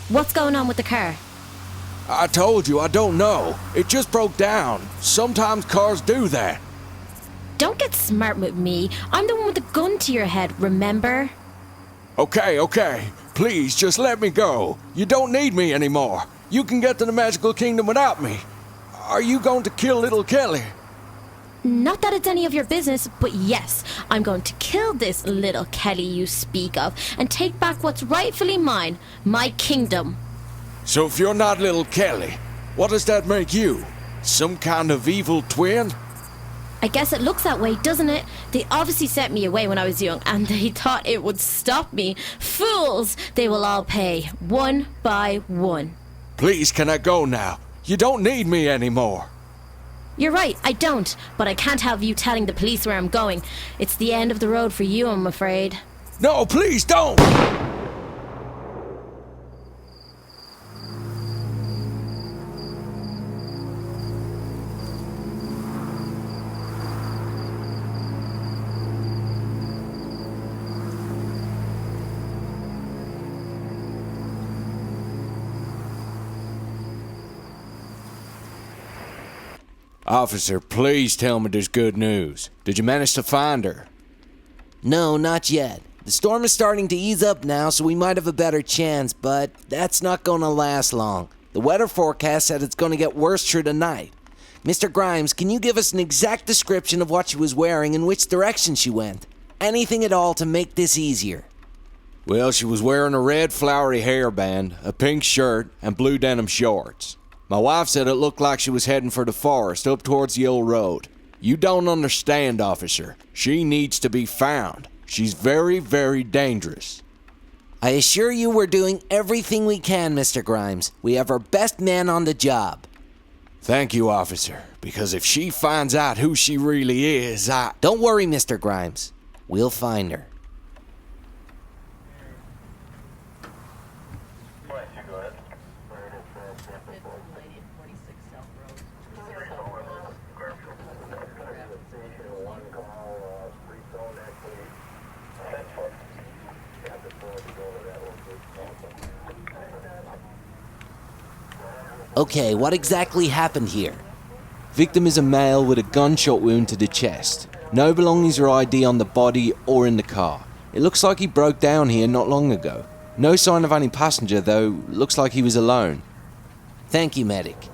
What's going on with the car? I told you, I don't know. It just broke down. Sometimes cars do that. Don't get smart with me. I'm the one with the gun to your head, remember? Okay. Please, just let me go. You don't need me anymore. You can get to the magical kingdom without me. Are you going to kill little Kelly? Not that it's any of your business, but yes, I'm going to kill this little Kelly you speak of and take back what's rightfully mine, my kingdom. So if you're not little Kelly, what does that make you? Some kind of evil twin? I guess it looks that way, doesn't it? They obviously sent me away when I was young, and they thought it would stop me. Fools! They will all pay, one by one. Please, can I go now? You don't need me anymore. You're right, I don't, but I can't have you telling the police where I'm going. It's the end of the road for you, I'm afraid. No, please don't! Officer, please tell me there's good news. Did you manage to find her? No, not yet. The storm is starting to ease up now, so we might have a better chance, but that's not going to last long. The weather forecast said it's going to get worse through the night. Mr. Grimes, can you give us an exact description of what she was wearing and which direction she went? Anything at all to make this easier. Well, she was wearing a red flowery hairband, a pink shirt, and blue denim shorts. My wife said it looked like she was heading for the forest up towards the old road. You don't understand, officer. She needs to be found. She's very, very dangerous. I assure you we're doing everything we can, Mr. Grimes. We have our best man on the job. Thank you, officer, because if she finds out who she really is, Don't worry, Mr. Grimes. We'll find her. Okay, what exactly happened here? Victim is a male with a gunshot wound to the chest. No belongings or ID on the body or in the car. It looks like he broke down here not long ago. No sign of any passenger, though. Looks like he was alone. Thank you, medic.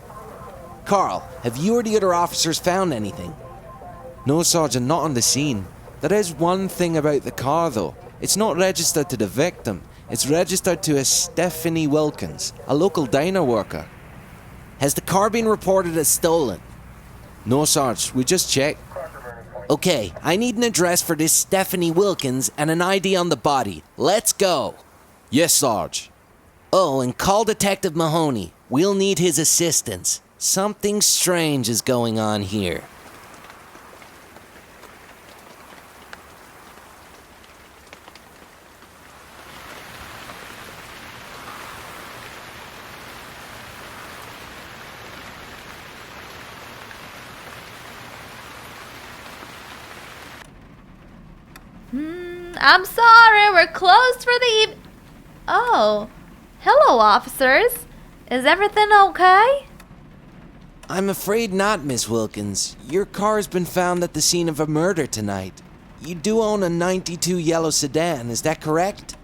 Carl, have you or the other officers found anything? No, Sergeant, not on the scene. There is one thing about the car, though. It's not registered to the victim. It's registered to a Stephanie Wilkins, a local diner worker. Has the car been reported as stolen? No, Sarge, we just checked. Okay, I need an address for this Stephanie Wilkins and an ID on the body. Let's go. Yes, Sarge. Oh, and call Detective Mahoney. We'll need his assistance. Something strange is going on here. I'm sorry, we're closed for the evening. Oh, hello, officers. Is everything okay? I'm afraid not, Miss Wilkins. Your car's been found at the scene of a murder tonight. You do own a 92 yellow sedan, is that correct?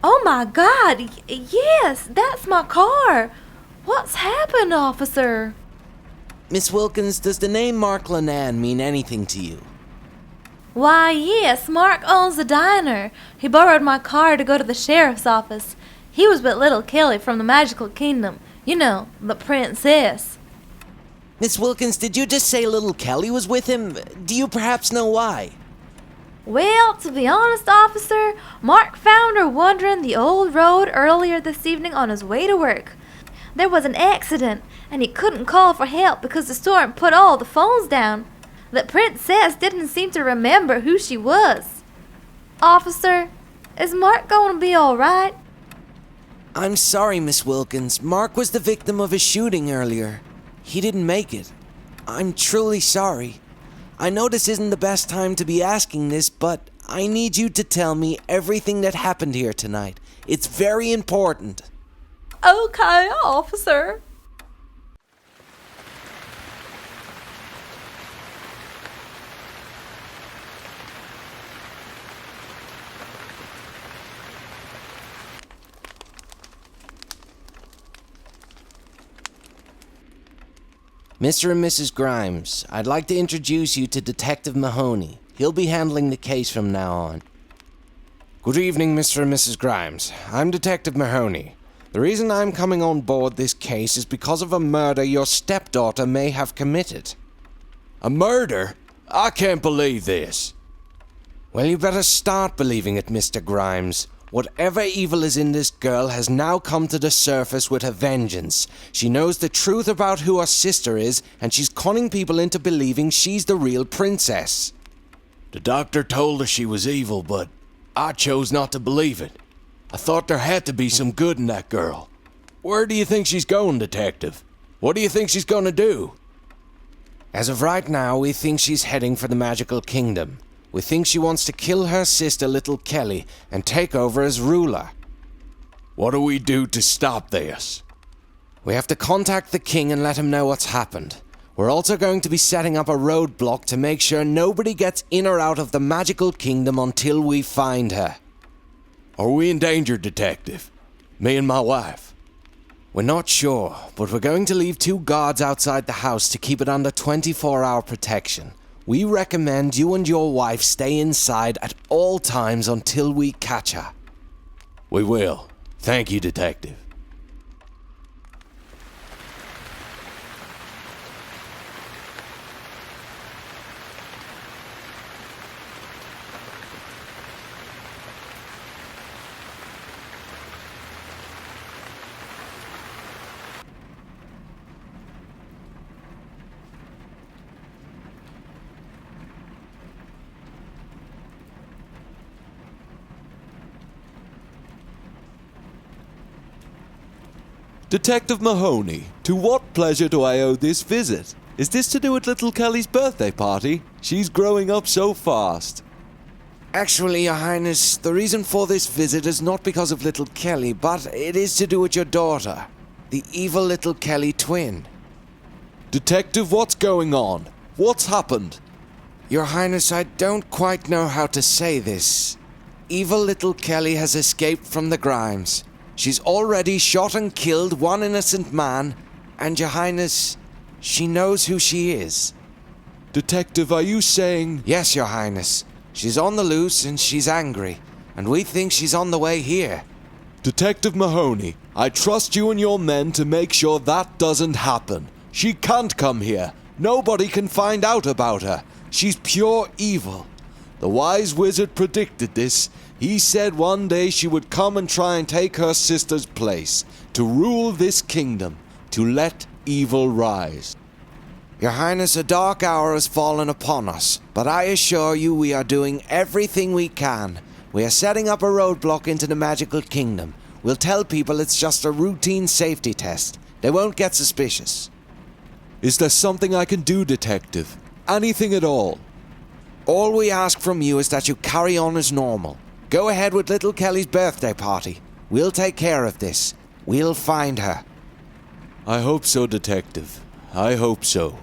Oh my God, yes, that's my car. What's happened, officer? Miss Wilkins, does the name Mark Lenan mean anything to you? Why, yes, Mark owns a diner. He borrowed my car to go to the sheriff's office. He was with little Kelly from the magical kingdom. You know, the princess. Miss Wilkins, did you just say little Kelly was with him? Do you perhaps know why? Well, to be honest, officer, Mark found her wandering the old road earlier this evening on his way to work. There was an accident, and he couldn't call for help because the storm put all the phones down. The princess didn't seem to remember who she was. Officer, is Mark going to be all right? I'm sorry, Miss Wilkins. Mark was the victim of a shooting earlier. He didn't make it. I'm truly sorry. I know this isn't the best time to be asking this, but I need you to tell me everything that happened here tonight. It's very important. Okay, officer. Mr. and Mrs. Grimes, I'd like to introduce you to Detective Mahoney. He'll be handling the case from now on. Good evening, Mr. and Mrs. Grimes. I'm Detective Mahoney. The reason I'm coming on board this case is because of a murder your stepdaughter may have committed. A murder? I can't believe this. Well, you better start believing it, Mr. Grimes. Whatever evil is in this girl has now come to the surface with a vengeance. She knows the truth about who her sister is, and she's conning people into believing she's the real princess. The doctor told her she was evil, but I chose not to believe it. I thought there had to be some good in that girl. Where do you think she's going, Detective? What do you think she's going to do? As of right now, we think she's heading for the Magical Kingdom. We think she wants to kill her sister, Little Kelly, and take over as ruler. What do we do to stop this? We have to contact the king and let him know what's happened. We're also going to be setting up a roadblock to make sure nobody gets in or out of the Magical Kingdom until we find her. Are we in danger, Detective? Me and my wife? We're not sure, but we're going to leave 2 guards outside the house to keep it under 24-hour protection. We recommend you and your wife stay inside at all times until we catch her. We will. Thank you, Detective. Detective Mahoney, to what pleasure do I owe this visit? Is this to do with little Kelly's birthday party? She's growing up so fast. Actually, Your Highness, the reason for this visit is not because of Little Kelly, but it is to do with your daughter, the evil Little Kelly twin. Detective, what's going on? What's happened? Your Highness, I don't quite know how to say this. Evil Little Kelly has escaped from the Grimes. She's already shot and killed one innocent man, and Your Highness, she knows who she is. Detective, are you saying... Yes, Your Highness. She's on the loose and she's angry, and we think she's on the way here. Detective Mahoney, I trust you and your men to make sure that doesn't happen. She can't come here. Nobody can find out about her. She's pure evil. The wise wizard predicted this. He said one day she would come and try and take her sister's place, to rule this kingdom, to let evil rise. Your Highness, a dark hour has fallen upon us, but I assure you we are doing everything we can. We are setting up a roadblock into the Magical Kingdom. We'll tell people it's just a routine safety test. They won't get suspicious. Is there something I can do, Detective? Anything at all? All we ask from you is that you carry on as normal. Go ahead with Little Kelly's birthday party. We'll take care of this. We'll find her. I hope so, Detective. I hope so.